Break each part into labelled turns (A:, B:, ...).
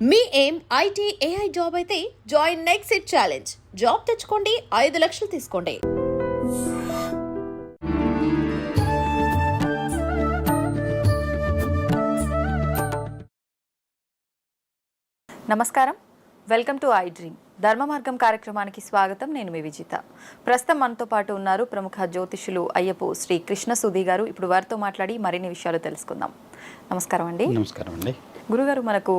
A: మీ ఏం IT AI job అయితే join next it challenge. Job తెచ్చుకోండి, 5 లక్షలు తీసుకోండి.
B: నమస్కారం, వెల్కమ్ టు ఐ డ్రీమ్. ధర్మ మార్గం కార్యక్రమానికి స్వాగతం. నేను మీ విజిత. ప్రస్తుతం మనతో పాటు ఉన్నారు ప్రముఖ జ్యోతిషులు అయ్యపు శ్రీ కృష్ణ సుధీ గారు. ఇప్పుడు వారితో మాట్లాడి మరిన్ని విషయాలు తెలుసుకుందాం. నమస్కారం అండి.
C: నమస్కారం అండి.
B: గురుగారు, మనకు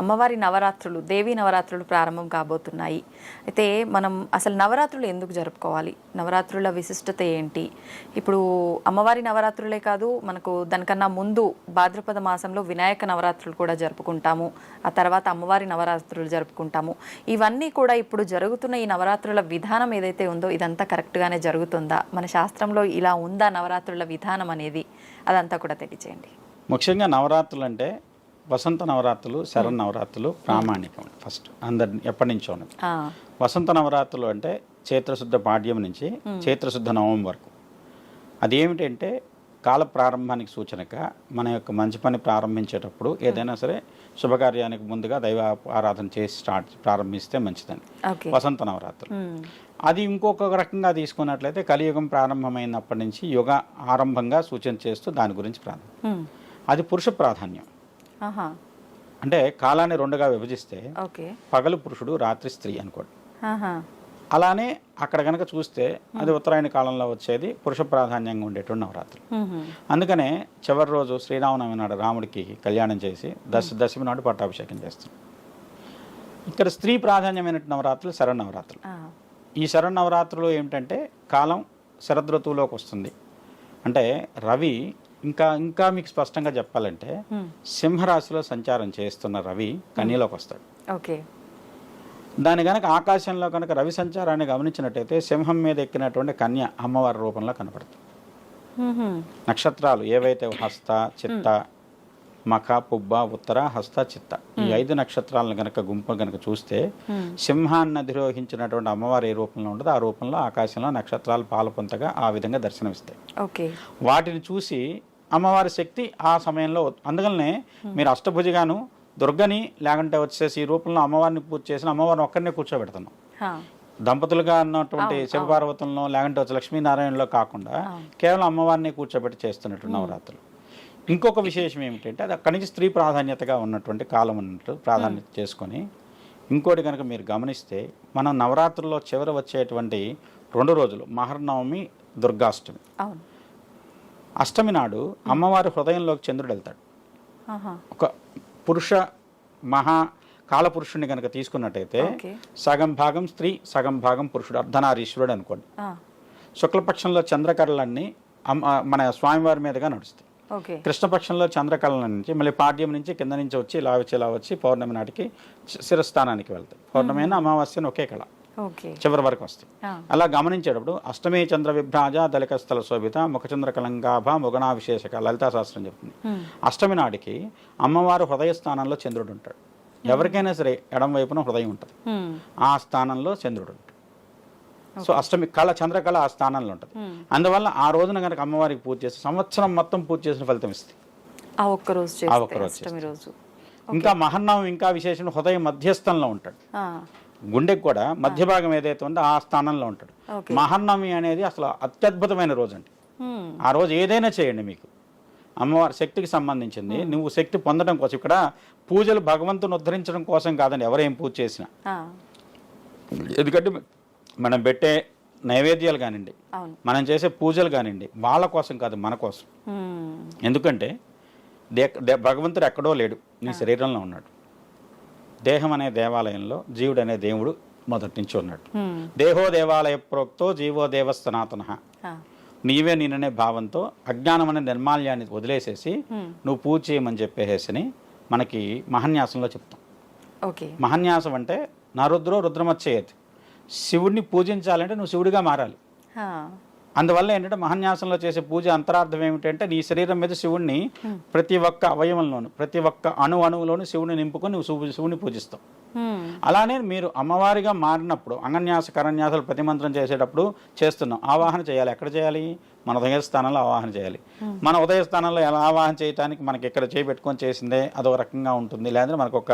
B: అమ్మవారి నవరాత్రులు, దేవీ నవరాత్రులు ప్రారంభం కాబోతున్నాయి. అయితే మనం అసలు నవరాత్రులు ఎందుకు జరుపుకోవాలి? నవరాత్రుల విశిష్టత ఏంటి? ఇప్పుడు అమ్మవారి నవరాత్రులే కాదు, మనకు దానికన్నా ముందు భాద్రపద మాసంలో వినాయక నవరాత్రులు కూడా జరుపుకుంటాము. ఆ తర్వాత అమ్మవారి నవరాత్రులు జరుపుకుంటాము. ఇవన్నీ కూడా ఇప్పుడు జరుగుతున్న ఈ నవరాత్రుల విధానం ఏదైతే ఉందో ఇదంతా కరెక్ట్గానే జరుగుతుందా? మన శాస్త్రంలో ఇలా ఉందా నవరాత్రుల విధానం అనేది? అదంతా కూడా తెలియచేయండి.
C: ముఖ్యంగా నవరాత్రులు అంటే వసంత నవరాత్రులు, శరణ్ నవరాత్రులు ప్రామాణికం. ఫస్ట్ అందరి ఎప్పటి నుంచో ఉన్నది. వసంత నవరాత్రులు అంటే చైత్రశుద్ధ పాడ్యం నుంచి చైత్రశుద్ధ నవమి వరకు. అదేమిటంటే కాల ప్రారంభానికి సూచనగా మన యొక్క మంచి పని ప్రారంభించేటప్పుడు ఏదైనా సరే శుభకార్యానికి ముందుగా దైవ ఆరాధన చేసి ప్రారంభిస్తే మంచిదని వసంత నవరాత్రులు. అది ఇంకొక రకంగా తీసుకున్నట్లయితే కలియుగం ప్రారంభమైనప్పటి నుంచి యుగ ఆరంభంగా సూచన చేస్తూ దాని గురించి ప్రారంభం. అది పురుష ప్రాధాన్యం. అంటే కాలాన్ని రెండుగా విభజిస్తే పగలు పురుషుడు, రాత్రి స్త్రీ అనుకోండి. అలానే అక్కడ కనుక చూస్తే అది ఉత్తరాయణ కాలంలో వచ్చేది పురుష ప్రాధాన్యంగా ఉండేటువంటి నవరాత్రులు. అందుకనే చివరి రోజు శ్రీరామనవమి నాడు రాముడికి కళ్యాణం చేసి దశమి నాడు పట్టాభిషేకం చేస్తాం. ఇక్కడ స్త్రీ ప్రాధాన్యమైన నవరాత్రులు శరణ్ నవరాత్రులు. ఈ శరణ్ నవరాత్రులు ఏమిటంటే కాలం శరదృతువులోకి వస్తుంది. అంటే రవి ఇంకా మీకు స్పష్టంగా చెప్పాలంటే సింహరాశిలో సంచారం చేస్తున్న రవి కన్యలోకి వస్తాడు. దాని కనుక ఆకాశంలో కనుక రవి సంచారాన్ని గమనించినట్టయితే సింహం మీద ఎక్కినటువంటి కన్య అమ్మవారి రూపంలో కనపడుతుంది. నక్షత్రాలు ఏవైతే హస్త, చిత్త, మఖ, పుబ్బ, ఉత్తర, హస్త, చిత్త ఈ 5 నక్షత్రాలను కనుక గుంపు కనుక చూస్తే సింహాన్ని అధిరోహించినటువంటి అమ్మవారి ఏ రూపంలో ఉండదు ఆ రూపంలో ఆకాశంలో నక్షత్రాలు పాలపొంతగా ఆ విధంగా దర్శనమిస్తాయి. వాటిని చూసి అమ్మవారి శక్తి ఆ సమయంలో, అందువల్లనే మీరు అష్టభుజిగాను దుర్గని లేకుంటే వచ్చేసి ఈ రూపంలో అమ్మవారిని పూజ చేసిన అమ్మవారిని ఒక్కరినే కూర్చోబెడుతున్నాం. దంపతులుగా ఉన్నటువంటి శివపార్వతులను లేకుంటే వచ్చి లక్ష్మీనారాయణలో కాకుండా కేవలం అమ్మవారిని కూర్చోబెట్టి చేస్తున్నట్టు నవరాత్రులు. ఇంకొక విశేషం ఏమిటంటే అది అక్కడి నుంచి స్త్రీ ప్రాధాన్యతగా ఉన్నటువంటి కాలం అన్నట్టు ప్రాధాన్యత చేసుకొని, ఇంకోటి కనుక మీరు గమనిస్తే మనం నవరాత్రుల్లో చివర వచ్చేటువంటి 2 రోజులు మహర్నవమి, దుర్గాష్టమి. అష్టమి నాడు అమ్మవారి హృదయంలోకి చంద్రుడు వెళ్తాడు. ఒక పురుష కాలపురుషుడిని కనుక తీసుకున్నట్టయితే సగం భాగం స్త్రీ, సగం భాగం పురుషుడు, అర్ధనారీశ్వరుడు అనుకోండి. శుక్లపక్షంలో చంద్రకళలన్నీ మన స్వామివారి మీదుగా నడుస్తాయి. కృష్ణపక్షంలో చంద్రకళ నుంచి మళ్ళీ పాడ్యం నుంచి కింద నుంచి వచ్చి ఇలా వచ్చి పౌర్ణమి నాటికి శిరస్థానానికి వెళ్తాయి. పౌర్ణమి అయినా అమావాస్యను ఒకే కళ చివరి వరకు వస్తాయి. అలా గమనించేటప్పుడు అష్టమి చంద్ర విభ్రాజ దళికస్థల శోభిత ముఖచంద్ర కలంగాభ ముగనా విశేషక లలితా శాస్త్రం చెప్తుంది. అష్టమి నాటికి అమ్మవారు హృదయ స్థానంలో చంద్రుడు ఉంటాడు. ఎవరికైనా సరే ఎడం వైపున హృదయం ఉంటుంది, ఆ స్థానంలో చంద్రుడు ఉంటాడు. సో అష్టమి కళ, చంద్రకళ ఆ స్థానంలో ఉంటుంది. అందువల్ల ఆ రోజున కనుక అమ్మవారికి పూజ చేస్తే సంవత్సరం మొత్తం పూజ చేసిన ఫలితం ఇస్తుంది. ఇంకా మహర్నవం ఇంకా విశేషం, హృదయం మధ్యస్థంలో ఉంటాడు. గుండెకి కూడా మధ్య భాగం ఏదైతే ఉందో ఆ స్థానంలో ఉంటాడు. మహర్నవమి అనేది అసలు అత్యద్భుతమైన రోజు అండి. ఆ రోజు ఏదైనా చేయండి, మీకు అమ్మవారి శక్తికి సంబంధించింది. నువ్వు శక్తి పొందడం కోసం, ఇక్కడ పూజలు భగవంతుని ఉద్ధరించడం కోసం కాదండి ఎవరేం పూజ చేసినా. ఎందుకంటే మనం పెట్టే నైవేద్యాలు కానివ్వండి, మనం చేసే పూజలు కానివ్వండి, వాళ్ళ కోసం కాదు, మన కోసం. ఎందుకంటే భగవంతుడు ఎక్కడో లేడు, నీ శరీరంలో ఉన్నాడు. దేహం అనే దేవాలయంలో జీవుడు అనే దేవుడు మొదటి నుంచి ఉన్నాడు. దేహో దేవాలయ ప్రోక్తో జీవో దేవ సనాతన. నీవే నేననే భావంతో అజ్ఞానం అనే నిర్మాల్యాన్ని వదిలేసేసి నువ్వు పూజ చేయమని చెప్పేసి మనకి మహాన్యాసంలో చెప్తాం. మహాన్యాసం అంటే నరుద్రో రుద్రమచ్చేయతి, శివుడిని పూజించాలంటే నువ్వు శివుడిగా మారాలి. అందువల్ల ఏంటంటే మహాన్యాసంలో చేసే పూజ అంతరార్థం ఏమిటంటే నీ శరీరం మీద శివుడిని ప్రతి ఒక్క అవయవంలోను, ప్రతి ఒక్క అణువులోను శివుడిని నింపుకొని నువ్వు శివుని పూజిస్తావు. అలానే మీరు అమ్మవారిగా మారినప్పుడు అంగన్యాస కరన్యాసాలు ప్రతిమంత్రం చేసేటప్పుడు చేస్తున్నాం. ఆవాహన చేయాలి. ఎక్కడ చేయాలి? మన ఉదయ స్థానంలో ఆవాహన చేయాలి. మన ఉదయ స్థానంలో ఎలా ఆవాహన చేయడానికి మనకి ఇక్కడ చేయబెట్టుకొని చేసిందే అదొక రకంగా ఉంటుంది. లేదంటే మనకు ఒక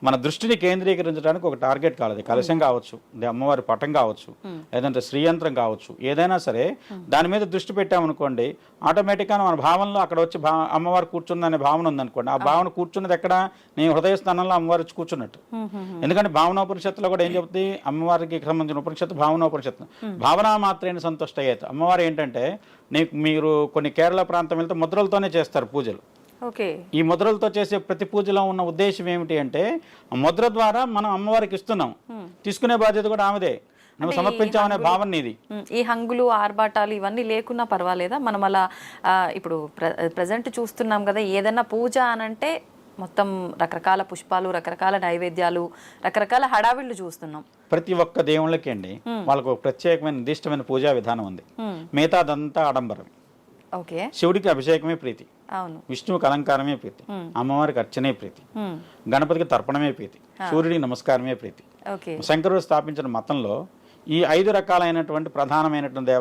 C: మన దృష్టిని కేంద్రీకరించడానికి ఒక టార్గెట్ కావాలి. కలశం కావచ్చు, అమ్మవారి పటం కావచ్చు, లేదంటే శ్రీయంత్రం కావచ్చు, ఏదైనా సరే దాని మీద దృష్టి పెట్టామనుకోండి, ఆటోమేటిక్గా మన భావనలో అక్కడ వచ్చి అమ్మవారు కూర్చుందనే భావన ఉందనుకోండి, ఆ భావన కూర్చున్నది ఎక్కడ, నేను హృదయ స్థానంలో అమ్మవారు వచ్చి కూర్చున్నట్టు. ఎందుకంటే భావనోపనిషత్తులో కూడా ఏం చెప్తుంది, అమ్మవారికి సంబంధించిన ఉపనిషత్తు భావనోపనిషత్తు. భావన మాత్రమే సంతుష్ట అయ్యేది. అమ్మవారు ఏంటంటే మీరు కొన్ని కేరళ ప్రాంతం వెళ్తే ముద్రలతోనే చేస్తారు పూజలు. ఈ ముద్రలతో చేసే ప్రతి పూజలో ఉన్న ఉద్దేశం ఏమిటి అంటే, ముద్ర ద్వారా మనం అమ్మవారికి ఇస్తున్నాం, తీసుకునే బాధ్యత కూడా ఆమెదే, నువ్వు సమర్పించామనే భావన ఇది.
B: ఈ హంగులు ఆర్భాటాలు ఇవన్నీ లేకున్నా పర్వాలేదా? మనం అలా ఇప్పుడు ప్రజెంట్ చూస్తున్నాం కదా, ఏదన్నా పూజ అనంటే మొత్తం రకరకాల పుష్పాలు, రకరకాల నైవేద్యాలు, రకరకాల హడావిళ్ళు చూస్తున్నాం.
C: ప్రతి ఒక్క దేవుళ్ళకి అండి వాళ్ళకు ఒక ప్రత్యేకమైన నిర్దిష్టమైన పూజా విధానం ఉంది. మిగతాదంతా ఆడంబరం. శివుడికి అభిషేకమే ప్రీతి, విష్ణువుకి అలంకారమే ప్రీతి, అమ్మవారికి అర్చనే ప్రీతి, గణపతికి తర్పణమే ప్రీతి, సూర్యుడికి నమస్కారమే ప్రీతి. శంకరుడు స్థాపించిన మతంలో ఈ 5 రకాలైనటువంటి ప్రధానమైనటువంటి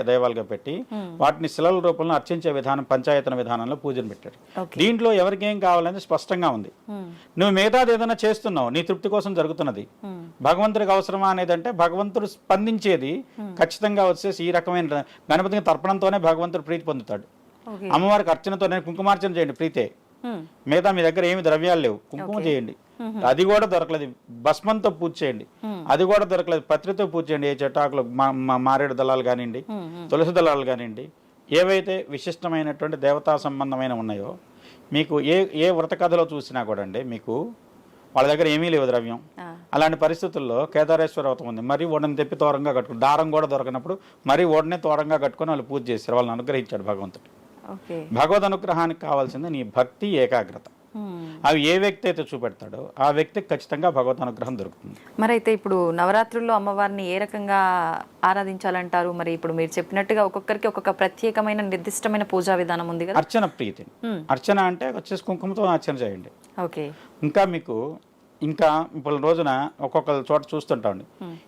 C: దైవాలుగా పెట్టి వాటిని శిలల రూపంలో అర్చించే విధానం పంచాయతన విధానంలో పూజను పెట్టాడు. దీంట్లో ఎవరికి ఏం కావాలని స్పష్టంగా ఉంది. నువ్వు మిగతాది ఏదైనా చేస్తున్నావు, నీ తృప్తి కోసం జరుగుతున్నది. భగవంతుడికి అవసరమా అనేది అంటే భగవంతుడు స్పందించేది ఖచ్చితంగా వచ్చేసి ఈ రకమైన గణపతికి తర్పణంతోనే భగవంతుడు ప్రీతి పొందుతాడు. అమ్మవారికి అర్చనతోనే, కుంకుమార్చన చేయండి ప్రీతే. మిగతా మీ దగ్గర ఏమి ద్రవ్యాలు లేవు, కుంకుమ చేయండి, అది కూడా దొరకలేదు. భస్మంతో పూజ చేయండి, అది కూడా దొరకలేదు. పత్రితో పూజ చేయండి. ఏ చెట్టాకులు, మారేడు దళాలు కానివ్వండి, తులసి దళాలు కానివ్వండి, ఏవైతే విశిష్టమైనటువంటి దేవతా సంబంధమైన ఉన్నాయో, మీకు ఏ వ్రత కథలో చూసినా కూడా అండి మీకు వాళ్ళ దగ్గర ఏమీ లేవు ద్రవ్యం. అలాంటి పరిస్థితుల్లో కేదారేశ్వర వ్రతం ఉంది, మరి ఓడని తెప్పి తోరంగా కట్టుకుని, దారం కూడా దొరకనప్పుడు మరి ఓడనే తోరంగా కట్టుకొని వాళ్ళు పూజ చేశారు. వాళ్ళని అనుగ్రహించాడు భగవంతుడు. భగవద్ అనుగ్రహానికి కావాల్సింది నీ భక్తి, ఏకాగ్రత. అవి ఏ వ్యక్తి అయితే చూపెడతాడో ఆ వ్యక్తికి ఖచ్చితంగా భగవద్ అనుగ్రహం దొరుకుతుంది.
B: మరి అయితే ఇప్పుడు నవరాత్రుల్లో అమ్మవారిని ఏ రకంగా ఆరాధించాలంటారు? మరి ఇప్పుడు మీరు చెప్పినట్టుగా ఒక్కొక్కరికి ఒక్కొక్క ప్రత్యేకమైన నిర్దిష్టమైన పూజా విధానం ఉంది కదా.
C: అర్చన ప్రీతి, అర్చన అంటే వచ్చేసి కుంకుమతో అర్చన చేయండి. ఇంకా మీకు ఇప్పుడు రోజున ఒక్కొక్క చోట చూస్తుంటాండి,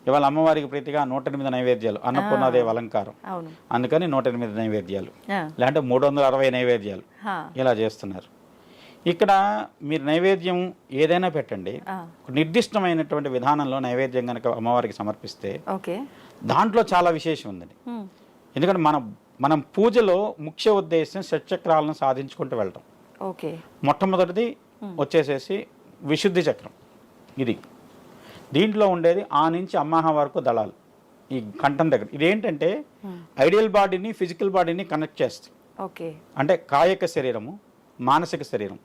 C: ఇవాళ అమ్మవారికి ప్రీతిగా 108 నైవేద్యాలు, అన్నపూర్ణాదేవి అలంకారం, అందుకని 108 నైవేద్యాలు, లేదంటే 360 నైవేద్యాలు ఇలా చేస్తున్నారు. ఇక్కడ మీరు నైవేద్యం ఏదైనా పెట్టండి, నిర్దిష్టమైనటువంటి విధానంలో నైవేద్యం కనుక అమ్మవారికి సమర్పిస్తే దాంట్లో చాలా విశేషం ఉందండి. ఎందుకంటే మనం పూజలో ముఖ్య ఉద్దేశం షట్చక్రాలను సాధించుకుంటూ వెళ్ళటం. మొట్టమొదటిది వచ్చేసేసి విశుద్ధి చక్రం. దీంట్లో ఉండేది ఆ నుంచి అమ్మాహ వరకు దళాలు ఈ కంఠం దగ్గర. ఇదేంటంటే ఐడియల్ బాడీని, ఫిజికల్ బాడీని కనెక్ట్ చేస్తుంది. అంటే కాయక శరీరము, మానసిక శరీరం.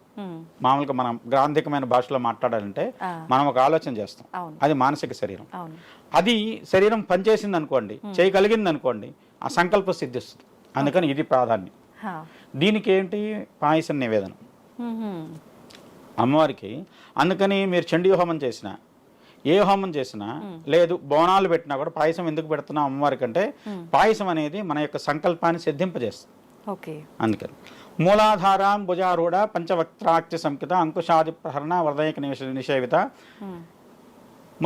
C: మామూలుగా మనం గ్రాంధికమైన భాషలో మాట్లాడాలంటే మనం ఒక ఆలోచన చేస్తాం, అది మానసిక శరీరం. అది శరీరం పనిచేసింది అనుకోండి, చేయగలిగింది అనుకోండి, ఆ సంకల్ప సిద్ధిస్తుంది. అందుకని ఇది ప్రాధాన్యం. దీనికి ఏంటి, పాయసం నివేదనం అమ్మవారికి. అందుకని మీరు చండీ హోమం చేసినా, ఏ హోమం చేసినా, లేదు బోనాలు పెట్టినా కూడా పాయసం ఎందుకు పెడుతున్నాం అమ్మవారికి అంటే, పాయసం అనేది మన యొక్క సంకల్పాన్ని సిద్ధింపజేస్తుంది. అందుకని మూలాధారాం భుజారూఢ పంచవక్త్రాక్ష సంకిత అంకుశాది ప్రహరణ వరదయక నిషేవిత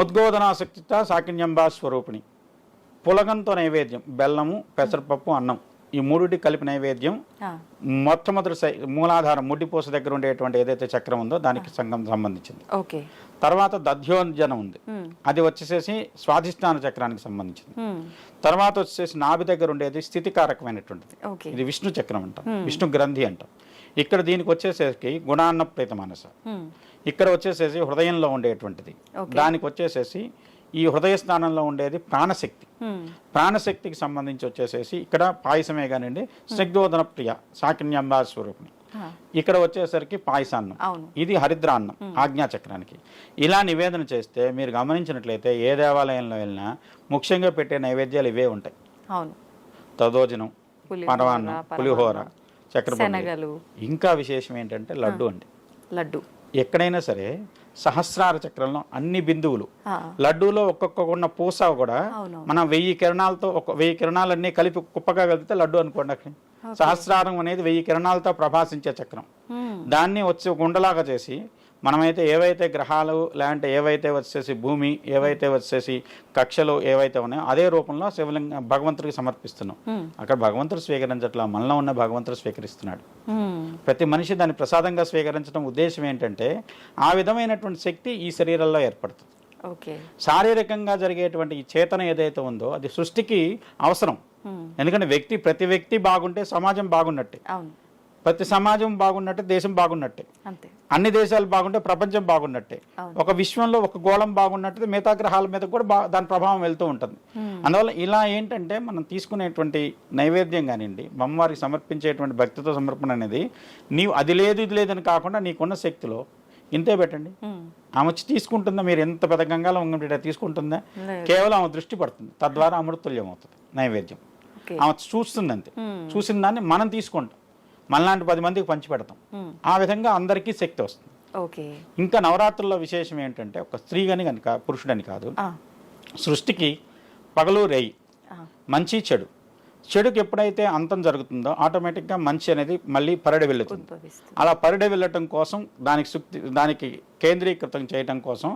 C: ముద్గోదనాసక్తిత సాకిన్యంబా స్వరూపిణి. పులగంతో నైవేద్యం, బెల్లము, పెసరపప్పు, అన్నం, ఈ మూడుటి కలిపి నైవేద్యం. మొట్టమొదటి మూలాధారం ముడ్డిపూస దగ్గర ఉండేటువంటి ఏదైతే చక్రం ఉందో దానికి సంబంధించింది. తర్వాత దధ్యోజనం ఉంది, అది వచ్చేసేసి స్వాధిష్టాన చక్రానికి సంబంధించింది. తర్వాత వచ్చేసి నాభి దగ్గర ఉండేది స్థితికారకమైనటువంటిది, ఇది విష్ణు చక్రం అంటాం, విష్ణు గ్రంథి అంటాం. ఇక్కడ దీనికి వచ్చేసేసి గుణాన్న ప్రేత మానస. ఇక్కడ వచ్చేసేసి హృదయంలో ఉండేటువంటిది, దానికి వచ్చేసేసి ఈ హృదయ స్థానంలో ఉండేది ప్రాణశక్తి. ప్రాణశక్తికి సంబంధించి వచ్చేసేసి ఇక్కడ పాయసమే కానివ్వండి, స్నిగ్ధోదన ప్రియ సాకిన్యంబా స్వరూపిణి. ఇక్కడ వచ్చేసరికి పాయసాన్నం, ఇది హరిద్రాన్నం ఆజ్ఞాచక్రానికి. ఇలా నివేదన చేస్తే మీరు గమనించినట్లయితే ఏ దేవాలయంలో వెళ్ళినా ముఖ్యంగా పెట్టే నైవేద్యాలు ఇవే ఉంటాయి. తదోజనం, పరమాన్నం, పులిహోర, చక్రపొంగలి. ఇంకా విశేషం ఏంటంటే లడ్డు అండి. లడ్డు ఎక్కడైనా సరే సహస్రార చక్రంలో అన్ని బిందువులు, లడ్డూలో ఒక్కొక్క ఉన్న పూస కూడా మనం 1000 కిరణాలతో 1000 కిరణాలన్నీ కలిపి కుప్పగా కలిపితే లడ్డు అనుకోండి. అక్కడ సహస్రారం అనేది 1000 కిరణాలతో ప్రభాసించే చక్రం. దాన్ని వచ్చి గుండలాగా చేసి మనమైతే ఏవైతే గ్రహాలు లేదంటే ఏవైతే వచ్చేసి భూమి ఏవైతే వచ్చేసి కక్షలు ఏవైతే ఉన్నాయో అదే రూపంలో శివలింగ భగవంతుడికి సమర్పిస్తున్నాం. అక్కడ భగవంతుడు స్వీకరించట్లా, మనలో ఉన్న భగవంతుడు స్వీకరిస్తున్నాడు. ప్రతి మనిషి దాన్ని ప్రసాదంగా స్వీకరించడం ఉద్దేశం ఏంటంటే ఆ విధమైనటువంటి శక్తి ఈ శరీరంలో ఏర్పడుతుంది. శారీరకంగా జరిగేటువంటి ఈ చేతన ఏదైతే ఉందో అది సృష్టికి అవసరం. ఎందుకంటే ప్రతి వ్యక్తి బాగుంటే సమాజం బాగున్నట్టే, ప్రతి సమాజం బాగున్నట్టే దేశం బాగున్నట్టే, అన్ని దేశాలు బాగుంటే ప్రపంచం బాగున్నట్టే, ఒక విశ్వంలో ఒక గోళం బాగున్నట్టు మిగతా గ్రహాల మీద కూడా దాని ప్రభావం వెళ్తూ ఉంటుంది. అందువల్ల ఇలా ఏంటంటే మనం తీసుకునేటువంటి నైవేద్యం కానివ్వండి, అమ్మవారికి సమర్పించేటువంటి భక్తితో సమర్పణ అనేది నీవు అది లేదు ఇది లేదని కాకుండా నీకున్న శక్తిలో ఇంతే పెట్టండి. ఆమె వచ్చి తీసుకుంటుందా, మీరు ఎంత పెద్ద గంగాలో తీసుకుంటుందా, కేవలం ఆమె దృష్టి పడుతుంది, తద్వారా అమృతుల్యం అవుతుంది నైవేద్యం. ఆమె చూస్తుంది అంతే, చూసిన దాన్ని మనం తీసుకుంటాం, మనలాంటి 10 మందికి పంచి పెడతాం. ఆ విధంగా అందరికీ శక్తి వస్తుంది. ఇంకా నవరాత్రుల్లో విశేషం ఏంటంటే ఒక స్త్రీగని కనుక పురుషుడని కాదు, సృష్టికి పగలు రేయి, మంచి చెడు, చెడుకి ఎప్పుడైతే అంతం జరుగుతుందో ఆటోమేటిక్గా మంచి అనేది మళ్ళీ పరిడి వెళ్తుంది. అలా పరిడి వెళ్ళటం కోసం దానికి కేంద్రీకృతం చేయటం కోసం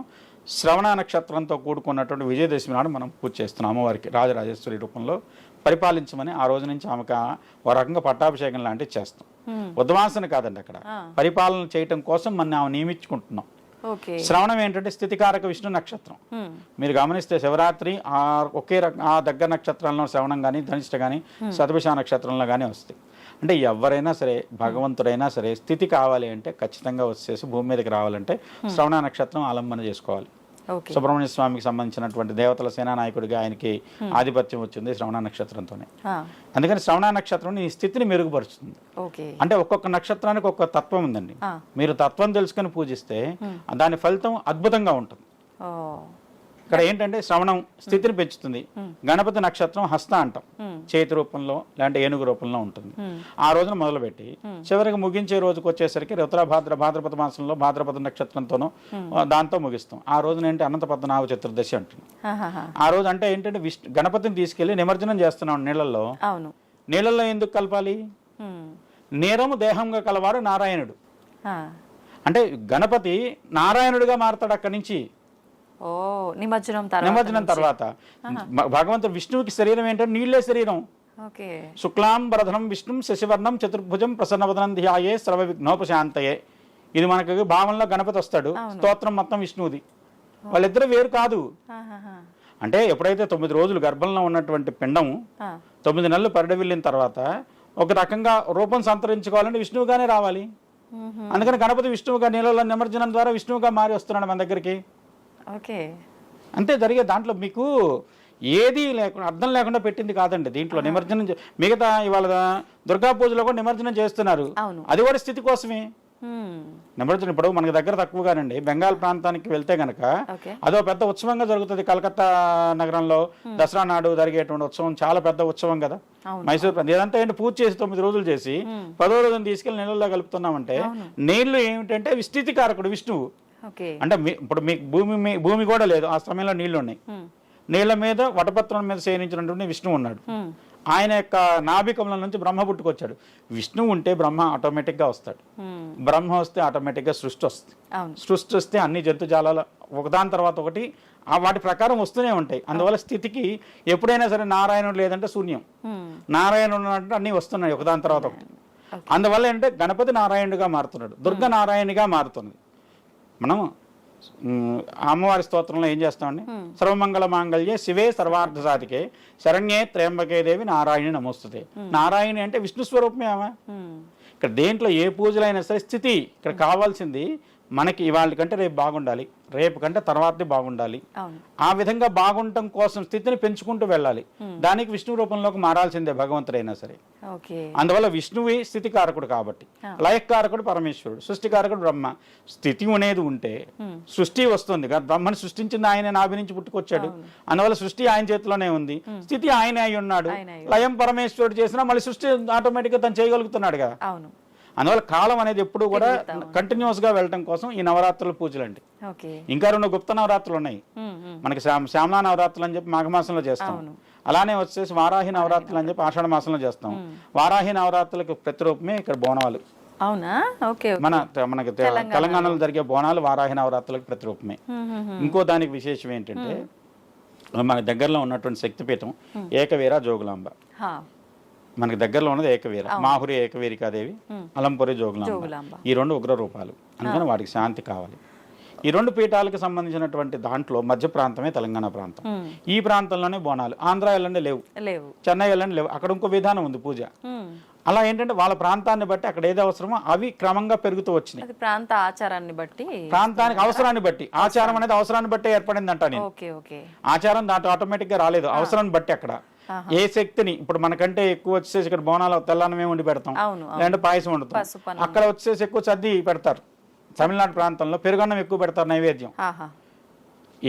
C: శ్రవణ నక్షత్రంతో కూడుకున్నటువంటి విజయదశమి నాడు మనం పూజ చేస్తున్నాం. అమ్మవారికి రాజరాజేశ్వరి రూపంలో పరిపాలించమని ఆ రోజు నుంచి ఆమెకు ఒక రకంగా పట్టాభిషేకం లాంటివి చేస్తాం. ఉద్వాసన కాదండి, అక్కడ పరిపాలన చేయటం కోసం మనం ఆమె నియమించుకుంటున్నాం. శ్రవణం ఏంటంటే స్థితికారక విష్ణు నక్షత్రం. మీరు గమనిస్తే శివరాత్రి ఆ దగ్గర నక్షత్రంలో శ్రవణం కానీ ధనిష్ట కానీ శతభిష నక్షత్రంలో కానీ వస్తాయి. అంటే ఎవరైనా సరే భగవంతుడైనా సరే స్థితి కావాలి అంటే ఖచ్చితంగా వచ్చేసి భూమి మీదకి రావాలంటే శ్రవణ నక్షత్రం ఆలంబన చేసుకోవాలి. సుబ్రహ్మణ్య స్వామికి సంబంధించినటువంటి దేవతల సేనానాయకుడిగా ఆయనకి ఆధిపత్యం వచ్చింది శ్రవణ నక్షత్రంతోనే. అందుకని శ్రవణ నక్షత్రం ఈ స్థితిని మెరుగుపరుస్తుంది. అంటే ఒక్కొక్క నక్షత్రానికి ఒక్కొక్క తత్వం ఉందండి. మీరు తత్వం తెలుసుకొని పూజిస్తే దాని ఫలితం అద్భుతంగా ఉంటుంది. ఇక్కడ ఏంటంటే శ్రవణం స్థితిని పెంచుతుంది. గణపతి నక్షత్రం హస్త అంటాం, చేతి రూపంలో లేదంటే ఏనుగు రూపంలో ఉంటుంది. ఆ రోజున మొదలుపెట్టి చివరికి ముగించే రోజుకి వచ్చేసరికి భాద్రపద మాసంలో భాద్రపద నక్షత్రంతోనూ దాంతో ముగిస్తాం. ఆ రోజున ఏంటి అనంత పద్మనాభ చతుర్దశి అంటుంది. ఆ రోజు అంటే ఏంటంటే గణపతిని తీసుకెళ్లి నిమజ్జనం చేస్తున్నాం నీళ్ళల్లో. నీళ్ళల్లో ఎందుకు కలపాలి? నేరము దేహంగా కలవాడు నారాయణుడు. అంటే గణపతి నారాయణుడిగా మారతాడు అక్కడి నుంచి నిమజ్జనం తర్వాత. భగవంతుడు విష్ణువుకి శరీరం ఏంటంటే నీళ్లే శరీరం. శుక్లాం వరధనం విష్ణుం శశివర్ణం చతుర్భుజం ప్రసన్నవదనం ధ్యాయే సర్వ విఘ్నోపశాంతయే. ఇది మనకు భావంలో గణపతి వస్తాడు, స్తోత్రం మొత్తం విష్ణువుది. వాళ్ళిద్దరు వేరు కాదు. అంటే ఎప్పుడైతే 9 రోజులు గర్భంలో ఉన్నటువంటి పిండం 9 నెలలు పరిడవిల్లిన తర్వాత ఒక రకంగా రూపం సంతరించుకోవాలంటే విష్ణువుగానే రావాలి. అందుకని గణపతి విష్ణువుగా నీళ్ళలో నిమజ్జనం ద్వారా విష్ణువుగా మారి వస్తున్నాడు మన దగ్గరికి. అంతే జరిగే. దాంట్లో మీకు ఏది లేకుండా అర్థం లేకుండా పెట్టింది కాదండి. దీంట్లో నిమజ్జనం మిగతా ఇవాళ దుర్గా పూజలో కూడా నిమజ్జనం చేస్తున్నారు, అది కూడా స్థితి కోసమే నిమజ్జనం. ఇప్పుడు మనకి దగ్గర తక్కువగానండి, బెంగాల్ ప్రాంతానికి వెళ్తే గనక అదో పెద్ద ఉత్సవంగా జరుగుతుంది. కలకత్తా నగరంలో దసరా నాడు జరిగేటువంటి ఉత్సవం చాలా పెద్ద ఉత్సవం కదా. మైసూర్ ఇదంతా ఏంటి పూజ చేసి 9 రోజులు చేసి 10వ రోజున తీసుకెళ్లి నీళ్ళలో కలుపుతున్నామంటే నీళ్లు ఏమిటంటే స్థితి కారకుడు విష్ణువు. అంటే ఇప్పుడు మీకు భూమి కూడా లేదు, ఆ సమయంలో నీళ్లు ఉన్నాయి. నీళ్ల మీద వటపత్రం మీద శయనించినటువంటి విష్ణువు ఉన్నాడు. ఆయన యొక్క నాభికముల నుంచి బ్రహ్మ పుట్టుకొచ్చాడు. విష్ణువు ఉంటే బ్రహ్మ ఆటోమేటిక్గా వస్తాడు. బ్రహ్మ వస్తే ఆటోమేటిక్గా సృష్టి వస్తుంది. సృష్టి వస్తే అన్ని జంతుజాలాలు ఒకదాని తర్వాత ఒకటి వాటి ప్రకారం వస్తూనే ఉంటాయి. అందువల్ల స్థితికి ఎప్పుడైనా సరే నారాయణుడు లేదంటే శూన్యం, నారాయణుడు అంటే అన్నీ వస్తున్నాయి ఒకదాని తర్వాత ఒకటి. అందువల్ల ఏంటంటే గణపతి నారాయణుడిగా మారుతున్నాడు, దుర్గ నారాయణిగా మారుతుంది. మనం అమ్మవారి స్తోత్రంలో ఏం చేస్తామండి? సర్వమంగళ మాంగళ్యే శివే సర్వార్థ సాధికే శరణ్యే త్రయంబకే దేవి నారాయణి నమోస్తుతే. నారాయణి అంటే విష్ణు స్వరూపమే ఆమె. ఇక్కడ దేంట్లో ఏ పూజలైనా సరే స్థితి ఇక్కడ కావాల్సింది మనకి ఇవాళ కంటే రేపు బాగుండాలి, రేపు కంటే తర్వాతది బాగుండాలి. ఆ విధంగా బాగుండటం కోసం స్థితిని పెంచుకుంటూ వెళ్ళాలి. దానికి విష్ణు రూపంలోకి మారాల్సిందే భగవంతుడైనా సరే. అందువల్ల విష్ణువే స్థితికారకుడు కాబట్టి, లయకారకుడు పరమేశ్వరుడు, సృష్టికారకుడు బ్రహ్మ. స్థితి అనేది ఉంటే సృష్టి వస్తుంది. బ్రహ్మని సృష్టించింది ఆయన నాభి నుంచి పుట్టుకొచ్చాడు. అందువల్ల సృష్టి ఆయన చేతిలోనే ఉంది, స్థితి ఆయన అయి ఉన్నాడు. లయం పరమేశ్వరుడు చేసినా మళ్ళీ సృష్టి ఆటోమేటిక్గా తను చేయగలుగుతున్నాడు కదా. అందువల్ల కాలం అనేది ఎప్పుడు కూడా కంటిన్యూస్ గా వెళ్ళడం కోసం ఈ నవరాత్రుల పూజలు అండి. ఇంకా 2 గుప్త నవరాత్రులు ఉన్నాయి మనకి. శ్యామలా నవరాత్రులు అని చెప్పి మాఘమాసంలో చేస్తాం. అలానే వచ్చేసి వారాహి నవరాత్రులు అని చెప్పి ఆషాఢ మాసంలో చేస్తాం. వారాహి నవరాత్రులకు ప్రతిరూపమే ఇక్కడ బోనాలు.
B: అవునా? ఓకే.
C: మనకి తెలంగాణలో జరిగే బోనాలు వారాహి నవరాత్రులకు ప్రతిరూపమే. ఇంకో దానికి విశేషం ఏంటంటే మన దగ్గరలో ఉన్నటువంటి శక్తిపీఠం ఏకవీర జోగులాంబ. మనకి దగ్గరలో ఉన్నది ఏకవీర, మాహురి ఏకవీరికాదేవి, అలంపురి జోగులాంబ. ఈ రెండు ఉగ్ర రూపాలు, అందుకని వాటికి శాంతి కావాలి. ఈ రెండు పీఠాలకు సంబంధించినటువంటి దాంట్లో మధ్య ప్రాంతమే తెలంగాణ ప్రాంతం. ఈ ప్రాంతంలోనే బోనాలు. ఆంధ్ర వెళ్ళండి లేవు, చెన్నై వెళ్ళండి లేవు. అక్కడ ఇంకో విధానం ఉంది పూజ. అలా ఏంటంటే వాళ్ళ ప్రాంతాన్ని బట్టి అక్కడ ఏది అవసరమో అవి క్రమంగా పెరుగుతూ వచ్చినాయి.
B: ప్రాంత ఆచారాన్ని బట్టి,
C: ప్రాంతానికి అవసరాన్ని బట్టి. ఆచారం అనేది అవసరాన్ని బట్టే ఏర్పడింది అంట నేను. ఆచారం దాంట్లో ఆటోమేటిక్ గా రాలేదు, అవసరాన్ని బట్టి. అక్కడ ఏ శక్తిని ఇప్పుడు మనకంటే ఎక్కువ వచ్చేసి ఇక్కడ బోనాలు తెల్లన్నమే వండి పెడతాం, లేదంటే పాయసం వండుతాం. అక్కడ వచ్చేసి ఎక్కువ సర్ది పెడతారు. తమిళనాడు ప్రాంతంలో పెరుగన్నం ఎక్కువ పెడతారు నైవేద్యం.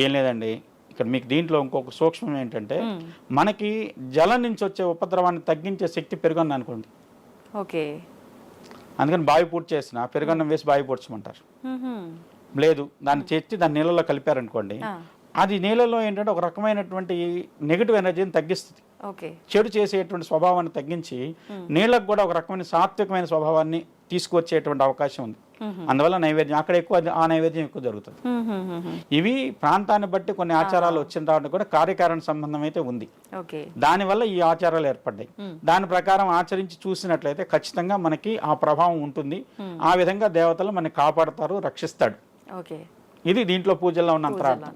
C: ఏం లేదండి, ఇక్కడ మీకు దీంట్లో ఇంకొక సూక్ష్మం ఏంటంటే మనకి జలం నుంచి వచ్చే ఉపద్రవాన్ని తగ్గించే శక్తి పెరుగన్నం అనుకోండి. అందుకని బావి పూర్తి చేసిన పెరుగన్నం వేసి బావి పూడ్చమంటారు. లేదు, దాన్ని చేర్చి దాన్ని నీళ్ళలో కలిపారనుకోండి, అది నీళ్ళలో ఏంటంటే ఒక రకమైనటువంటి నెగిటివ్ ఎనర్జీని తగ్గిస్తుంది. చెడు చేసేటువంటి స్వభావాన్ని తగ్గించి నీళ్ళకు కూడా ఒక రకమైన సాత్వికమైన స్వభావాన్ని తీసుకొచ్చేటువంటి అవకాశం ఉంది. అందువల్ల నైవేద్యం అక్కడ ఎక్కువ, ఆ నైవేద్యం ఎక్కువ జరుగుతుంది. ఇవి ప్రాంతాన్ని బట్టి కొన్ని ఆచారాలు వచ్చిన రావడం కూడా కార్యకారణ సంబంధం అయితే ఉంది. దానివల్ల ఈ ఆచారాలు ఏర్పడ్డాయి. దాని ప్రకారం ఆచరించి చూసినట్లయితే ఖచ్చితంగా మనకి ఆ ప్రభావం ఉంటుంది. ఆ విధంగా దేవతలు మనకి కాపాడతారు, రక్షిస్తాడు. ఇది దీంట్లో పూజల్లో ఉన్న అంతరార్థం.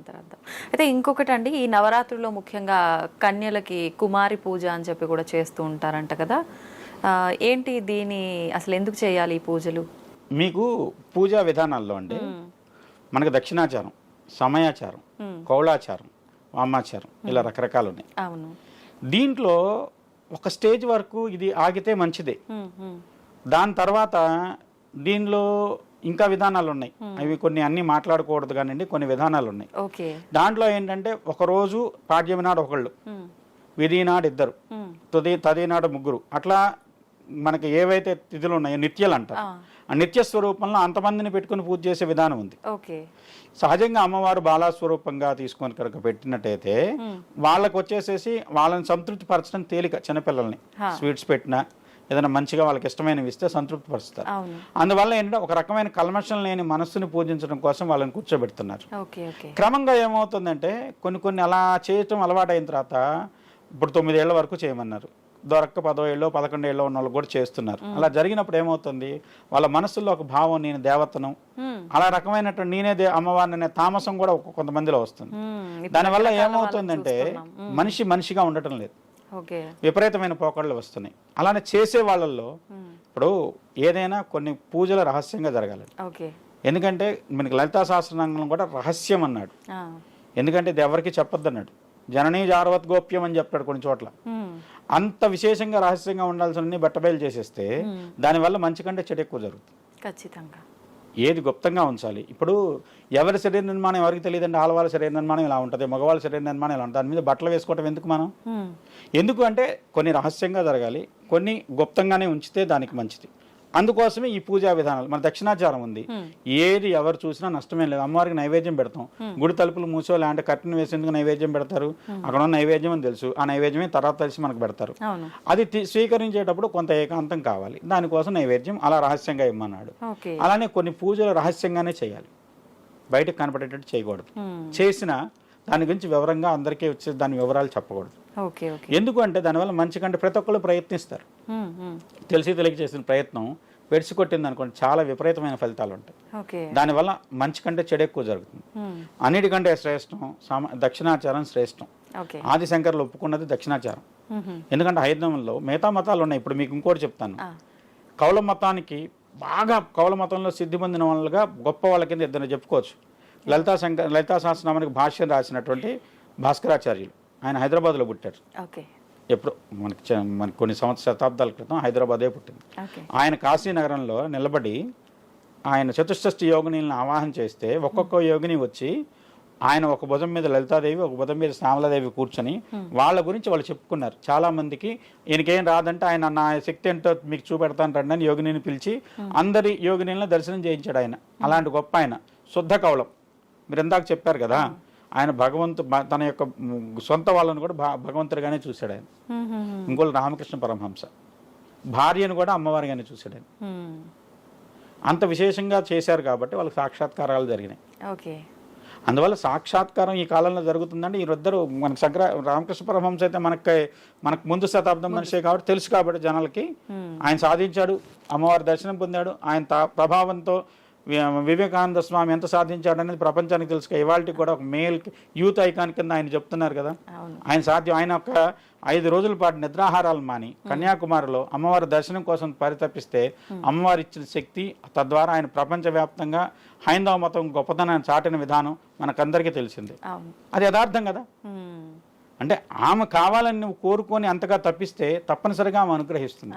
B: అయితే ఇంకొకటి అండి, ఈ నవరాత్రుల్లో ముఖ్యంగా కన్యలకి కుమారి పూజ అని చెప్పి కూడా చేస్తూ ఉంటారంట కదా, ఏంటి దీని అసలు ఎందుకు చేయాలి ఈ పూజలు?
C: మీకు పూజా విధానాల్లో అండి మనకు దక్షిణాచారం, సమయాచారం, కౌళాచారం, వామాచారం, ఇలా రకరకాలు ఉన్నాయి.
B: అవును.
C: దీంట్లో ఒక స్టేజ్ వరకు ఇది ఆగితే మంచిదే. దాని తర్వాత దీనిలో ఇంకా విధానాలు ఉన్నాయి. అవి కొన్ని అన్ని మాట్లాడకూడదు కానివ్వండి, కొన్ని విధానాలు ఉన్నాయి. దాంట్లో ఏంటంటే ఒక రోజు పాడ్యమి నాడు ఒకళ్ళు, విధి నాడు ఇద్దరు, తది నాడు ముగ్గురు, అట్లా మనకి ఏవైతే తిథులు ఉన్నాయో నిత్యాలు అంటారు. ఆ నిత్య స్వరూపంలో అంతమందిని పెట్టుకుని పూజ చేసే విధానం ఉంది. సహజంగా అమ్మవారు బాలాస్వరూపంగా తీసుకొని కనుక పెట్టినట్టయితే వాళ్ళకు వచ్చేసేసి వాళ్ళని సంతృప్తి పరచడం తేలిక. చిన్నపిల్లల్ని స్వీట్స్ పెట్టినా ఏదైనా మంచిగా వాళ్ళకి ఇష్టమైనవి ఇస్తే సంతృప్తి పరుస్తారు. అందువల్ల ఏంటంటే ఒక రకమైన కల్మషం లేని మనస్సుని పూజించడం కోసం వాళ్ళని కూర్చోబెడుతున్నారు. క్రమంగా ఏమవుతుందంటే కొన్ని అలా చేయటం అలవాటైన తర్వాత ఇప్పుడు 9 ఏళ్ల వరకు చేయమన్నారు, దొరక్క 10 ఏళ్ళు 11 ఏళ్ళు ఉన్న వాళ్ళు కూడా చేస్తున్నారు. అలా జరిగినప్పుడు ఏమవుతుంది, వాళ్ళ మనసులో ఒక భావం, నేను దేవతను, అలా రకమైనటువంటి నేనే అమ్మవారిని అనే తామసం కూడా కొంతమందిలో వస్తుంది. దానివల్ల ఏమవుతుందంటే మనిషిగా ఉండటం లేదు, విపరీతమైన పోకడలు వస్తున్నాయి. అలానే చేసే వాళ్ళల్లో ఇప్పుడు ఏదైనా కొన్ని పూజలు రహస్యంగా జరగాలి. ఎందుకంటే మనకి లలితా సహస్రనామం కూడా రహస్యం అన్నాడు. ఎందుకంటే ఇది ఎవరికి చెప్పొద్దు అన్నాడు. జననీ జారవత్ గోప్యం అని చెప్తాడు కొన్ని చోట్ల. అంత విశేషంగా రహస్యంగా ఉండాల్సిన బట్టబయలు చేసేస్తే దానివల్ల మంచి కంటే చెడు ఎక్కువ జరుగుతుంది.
B: ఖచ్చితంగా
C: ఏది గుప్తంగా ఉంచాలి. ఇప్పుడు ఎవరి శరీర నిర్మాణం ఎవరికి తెలియదండి. ఆడవాళ్ళ శరీర నిర్మాణం ఇలా ఉంటుంది, మగవాళ్ళ శరీర నిర్మాణం ఇలా ఉంటుంది. దాని మీద బట్టలు వేసుకోవటం ఎందుకు మనం? ఎందుకు అంటే కొన్ని రహస్యంగా జరగాలి, కొన్ని గుప్తంగానే ఉంచితే దానికి మంచిది. అందుకోసమే ఈ పూజా విధానాలు. మన దక్షిణాచారం ఉంది, ఏది ఎవరు చూసినా నష్టమే లేదు. అమ్మవారికి నైవేద్యం పెడతాం, గుడి తలుపులు మూసో లేదంటే కర్టెన్ వేసేందుకు నైవేద్యం పెడతారు. అక్కడ ఉన్న నైవేద్యం అని తెలుసు, ఆ నైవేద్యమే తర్వాత తెలిసి మనకు పెడతారు. అది స్వీకరించేటప్పుడు కొంత ఏకాంతం కావాలి, దానికోసం నైవేద్యం అలా రహస్యంగా ఇమ్మన్నాడు. అలానే కొన్ని పూజలు రహస్యంగానే చేయాలి, బయటకు కనపడేటట్టు చేయకూడదు. చేసినా దాని గురించి వివరంగా అందరికీ వచ్చే దాని వివరాలు చెప్పకూడదు. ఎందుకు అంటే దానివల్ల మంచి కంటే ప్రతి ఒక్కళ్ళు ప్రయత్నిస్తారు. తెలిసి తెలియక చేసిన ప్రయత్నం వెడిసి కొట్టింది అనుకోండి, చాలా విపరీతమైన ఫలితాలు ఉంటాయి. దానివల్ల మంచి కంటే చెడు ఎక్కువ జరుగుతుంది. అన్నిటికంటే శ్రేష్టం దక్షిణాచారం శ్రేష్టం. ఆదిశంకర్లు ఒప్పుకున్నది దక్షిణాచారం. ఎందుకంటే హైందవంలో మిగతా మతాలు ఉన్నాయి. ఇప్పుడు మీకు ఇంకోటి చెప్తాను. కౌల మతానికి బాగా కౌల మతంలో సిద్ధి పొందిన వాళ్ళుగా గొప్ప వాళ్ళ కింద ఇద్దరు చెప్పుకోవచ్చు. లలితా సహస్రనామానికి భాష్యం రాసినటువంటి భాస్కరాచార్యులు, ఆయన హైదరాబాద్లో పుట్టారు. ఎప్పుడు మనకి కొన్ని శతాబ్దాల క్రితం హైదరాబాదే పుట్టింది. ఆయన కాశీ నగరంలో నిలబడి ఆయన చతుష్షష్ఠి యోగినీలను ఆవాహన చేస్తే ఒక్కొక్క యోగిని వచ్చి ఆయన ఒక భుజం మీద లలితాదేవి, ఒక భుజం మీద శ్యామలాదేవి కూర్చొని వాళ్ళ గురించి వాళ్ళు చెప్పుకున్నారు. చాలా మందికి ఈయనకేం రాదంటే ఆయన నా శక్తి ఏంటో మీకు చూపెడతాను రండి అని యోగిని పిలిచి అందరి యోగినీలను దర్శనం చేయించాడు ఆయన. అలాంటి గొప్ప ఆయన శుద్ధ కౌలం. మీరు ఇందాక చెప్పారు కదా, ఆయన తన యొక్క సొంత వాళ్ళను కూడా భగవంతుడిగానే చూశాడు ఆయన. ఇంకోళ్ళు రామకృష్ణ పరమహంస భార్యను కూడా అమ్మవారిగానే చూశాడు ఆయన. అంత విశేషంగా చేశారు కాబట్టి వాళ్ళకి సాక్షాత్కారాలు జరిగినాయి.
B: ఓకే.
C: అందువల్ల సాక్షాత్కారం ఈ కాలంలో జరుగుతుందంటే వీరిద్దరు మనకు రామకృష్ణ పరమహంస అయితే మనకు ముందు శతాబ్దం మనిషే కాబట్టి తెలుసు కాబట్టి జనాలకి ఆయన సాధించాడు, అమ్మవారి దర్శనం పొందాడు. ఆయన ప్రభావంతో వివేకానంద స్వామి ఎంత సాధించాడు అనేది ప్రపంచానికి తెలుసు. ఇవాళకి కూడా ఒక మేల్ యూత్ ఐకాన్ కింద ఆయన చెప్తున్నారు కదా. ఆయన ఒక 5 రోజుల పాటు నిద్రాహారాలు మాని కన్యాకుమారిలో అమ్మవారి దర్శనం కోసం పరితపిస్తే అమ్మవారి ఇచ్చిన శక్తి, తద్వారా ఆయన ప్రపంచవ్యాప్తంగా హైందవ మతం గొప్పతనాన్ని చాటిన విధానం మనకందరికీ తెలిసింది. అది యథార్థం కదా. అంటే ఆమె కావాలని నువ్వు కోరుకొని అంతగా తప్పిస్తే తప్పనిసరిగా ఆమె అనుగ్రహిస్తుంది.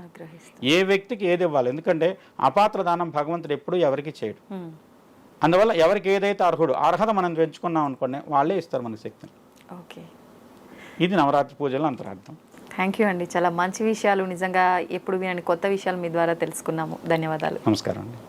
C: ఏ వ్యక్తికి ఏది ఇవ్వాలి, ఎందుకంటే అపాత్ర దానం భగవంతుడు ఎప్పుడూ ఎవరికి చేయడు. అందువల్ల ఎవరికి ఏదైతే అర్హత మనం పెంచుకున్నాం అనుకోండి వాళ్ళే ఇస్తారు మన శక్తిని.
B: ఓకే,
C: ఇది నవరాత్రి పూజలో అంతరార్థం.
B: థ్యాంక్ యూ అండి. చాలా మంచి విషయాలు, నిజంగా ఎప్పుడు వినని కొత్త విషయాలు మీ ద్వారా తెలుసుకున్నాము. ధన్యవాదాలు.
C: నమస్కారం అండి.